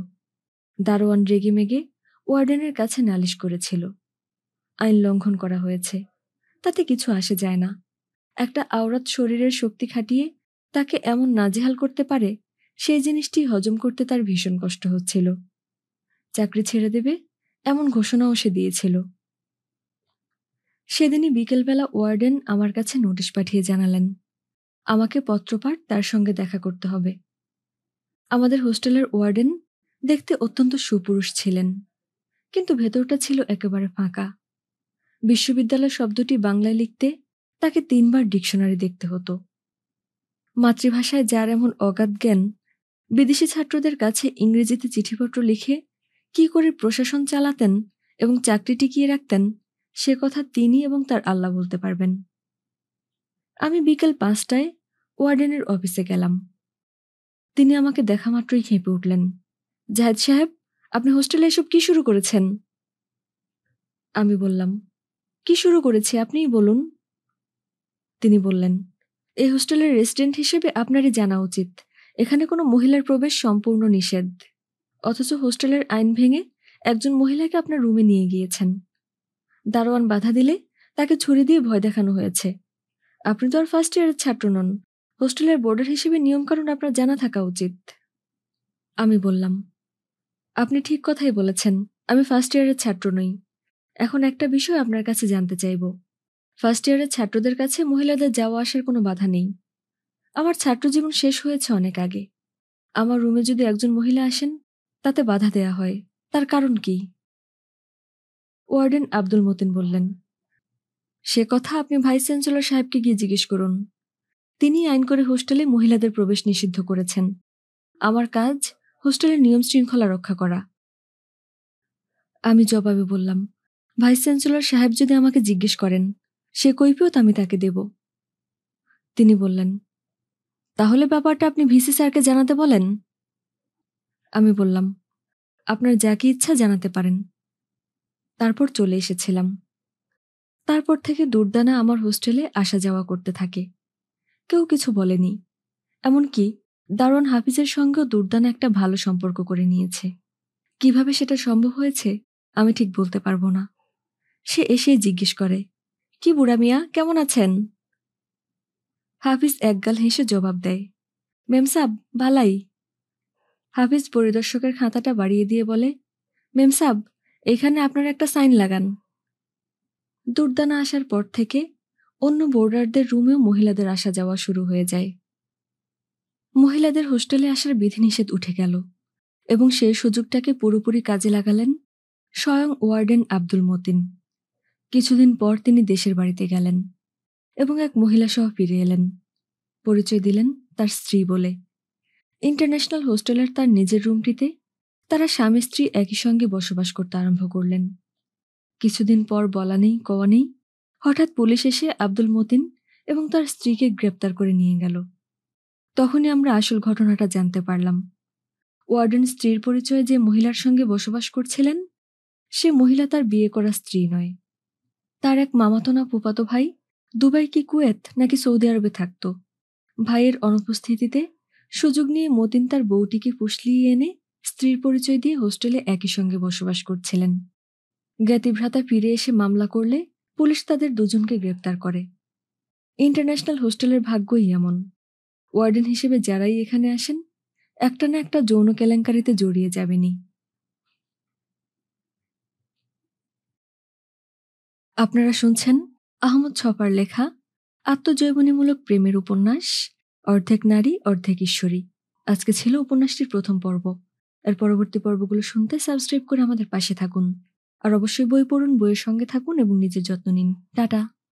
দারোয়ান রেগেমেগে ওয়ার্ডেনের কাছে নালিশ করেছিল। আইন লঙ্ঘন করা হয়েছে, তাতে কিছু আসে যায় না। একটা আওরাত শরীরের শক্তি খাটিয়ে তাকে এমন নাজেহাল করতে পারে, সেই জিনিসটি হজম করতে তার ভীষণ কষ্ট হচ্ছিল। চাকরি ছেড়ে দেবে এমন ঘোষণাও সে দিয়েছিল। সেদিনই বিকেলবেলা ওয়ার্ডেন আমার কাছে নোটিশ পাঠিয়ে জানালেন, আমাকে পত্রপাঠ তার সঙ্গে দেখা করতে হবে। আমাদের হোস্টেলের ওয়ার্ডেন দেখতে অত্যন্ত সুপুরুষ ছিলেন, কিন্তু ভেতরটা ছিল একেবারে ফাঁকা। বিশ্ববিদ্যালয় শব্দটি বাংলায় লিখতে তাকে ৩ বার ডিকশনারি দেখতে হতো। মাতৃভাষায় যার এমন অগাধ জ্ঞান, বিদেশি ছাত্রদের কাছে ইংরেজিতে চিঠিপত্র লিখে কি করে প্রশাসন চালাতেন এবং চাকরি টিকিয়ে রাখতেন সে কথা তিনি এবং তার আল্লাহ বলতে পারবেন। আমি বিকেল ৫টায় ওয়ার্ডেনের অফিসে গেলাম। তিনি আমাকে দেখা মাত্রই খেপে উঠলেন, জাহেদ সাহেব, আপনি হোস্টেলে এসব কি শুরু করেছেন? আমি বললাম, কি শুরু করেছি আপনিই বলুন। তিনি বললেন, এই হোস্টেলের রেসিডেন্ট হিসেবে আপনারই জানা উচিত এখানে কোনো মহিলার প্রবেশ সম্পূর্ণ নিষেধ। অথচ হোস্টেলের আইন ভেঙে একজন মহিলাকে আপনার রুমে নিয়ে গিয়েছেন। দারোয়ান বাধা দিলে তাকে ছুরি দিয়ে ভয় দেখানো হয়েছে। আপনি তো আর ফার্স্ট ইয়ারের ছাত্র নন, হোস্টেলের বোর্ডার হিসেবে নিয়মকানুন আপনার জানা থাকা উচিত। আমি বললাম, আপনি ঠিক কথাই বলেছেন, আমি ফার্স্ট ইয়ারের ছাত্র নই। এখন একটা বিষয় আপনার কাছে জানতে চাইব। ফার্স্ট ইয়ারের ছাত্রদের কাছে মহিলাদের যাওয়া আসার কোনো বাধা নেই। আমার ছাত্রজীবন শেষ হয়েছে অনেক আগে। আমার রুমে যদি একজন মহিলা আসেন তাতে বাধা দেয়া হয়, তার কারণ কি? ওয়ার্ডেন আব্দুল মতিন বললেন, সে কথা আপনি ভাইস চ্যান্সেলর সাহেবকে গিয়ে জিজ্ঞেস করুন। তিনি আইন করে হোস্টেলে মহিলাদের প্রবেশ নিষিদ্ধ করেছেন। আমার কাজ হোস্টেলের নিয়ম শৃঙ্খলা রক্ষা করা। আমি জবাবে বললাম, ভাইস চ্যান্সেলর সাহেব যদি আমাকে জিজ্ঞেস করেন, সে কৈফিয়ত আমি তাকে দেব। তিনি বললেন, তাহলে ব্যাপারটা আপনি ভিসি স্যারকে জানাতে বলেন। আমি বললাম, আপনার যাকে ইচ্ছা জানাতে পারেন। তারপর চলে এসেছিলাম। তারপর থেকে দুর্দানা আমার হোস্টেলে আসা যাওয়া করতে থাকে। কেউ কিছু বলেনি। এমনকি দারোয়ান হাফিজের সঙ্গেও দুর্দানা একটা ভালো সম্পর্ক করে নিয়েছে। কিভাবে সেটা সম্ভব হয়েছে আমি ঠিক বলতে পারবো না। সে এসেই জিজ্ঞেস করে, কি বুড়া মিয়া, কেমন আছেন? হাফিজ একগাল হেসে জবাব দেয়, মেমসাব ভালাই। হাফিজ পরিদর্শকের খাতাটা বাড়িয়ে দিয়ে বলে, মেমসাব, এখানে আপনার একটা সাইন লাগান। দুর্দানা আসার পর থেকে অন্য বোর্ডারদের রুমেও মহিলাদের আসা যাওয়া শুরু হয়ে যায়। মহিলাদের হোস্টেলে আসার বিধিনিষেধ উঠে গেল এবং সেই সুযোগটাকে পুরোপুরি কাজে লাগালেন স্বয়ং ওয়ার্ডেন আব্দুল মতিন। কিছুদিন পর তিনি দেশের বাড়িতে গেলেন এবং এক মহিলা সহ ফিরে এলেন। পরিচয় দিলেন তার স্ত্রী বলে। ইন্টারন্যাশনাল হোস্টেলের তার নিজের রুমটিতে তারা স্বামী স্ত্রী একই সঙ্গে বসবাস করতে আরম্ভ করলেন। কিছুদিন পর বলা নেই কওয়া নেই হঠাৎ পুলিশ এসে আব্দুল মতিন এবং তার স্ত্রীকে গ্রেপ্তার করে নিয়ে গেল। তখনই আমরা আসল ঘটনাটা জানতে পারলাম। ওয়ার্ডেন স্ত্রীর পরিচয়ে যে মহিলার সঙ্গে বসবাস করছিলেন, সে মহিলা তার বিয়ে করা স্ত্রী নয়। তার এক মামাতো না ফুফাতো ভাই দুবাই কি কুয়েত নাকি সৌদি আরবে থাকত। ভাইয়ের অনুপস্থিতিতে সুযোগ নিয়ে মতিন তার বউটিকে ফুসলিয়ে এনে স্ত্রীর পরিচয় দিয়ে হোস্টেলে একই সঙ্গে বসবাস করছিলেন। জ্ঞাতিভ্রাতা ফিরে এসে মামলা করলে পুলিশ তাদের দুজনকে গ্রেপ্তার করে। ইন্টারন্যাশনাল হোস্টেলের ভাগ্যই এমন। ওয়ার্ডেন হিসেবে যারাই এখানে আসেন, একটা না একটা যৌন কেলেঙ্কারিতে জড়িয়ে যাবেনি। আপনারা শুনছেন আহমদ ছফার লেখা আত্মজৈবনীমূলক প্রেমের উপন্যাস অর্ধেক নারী অর্ধেক ঈশ্বরী। আজকে ছিল উপন্যাসটির প্রথম পর্ব। এর পরবর্তী পর্বগুলো শুনতে সাবস্ক্রাইব করে আমাদের পাশে থাকুন। আর অবশ্যই বই পড়ুন, বইয়ের সঙ্গে থাকুন এবং নিজের যত্ন নিন। টাটা।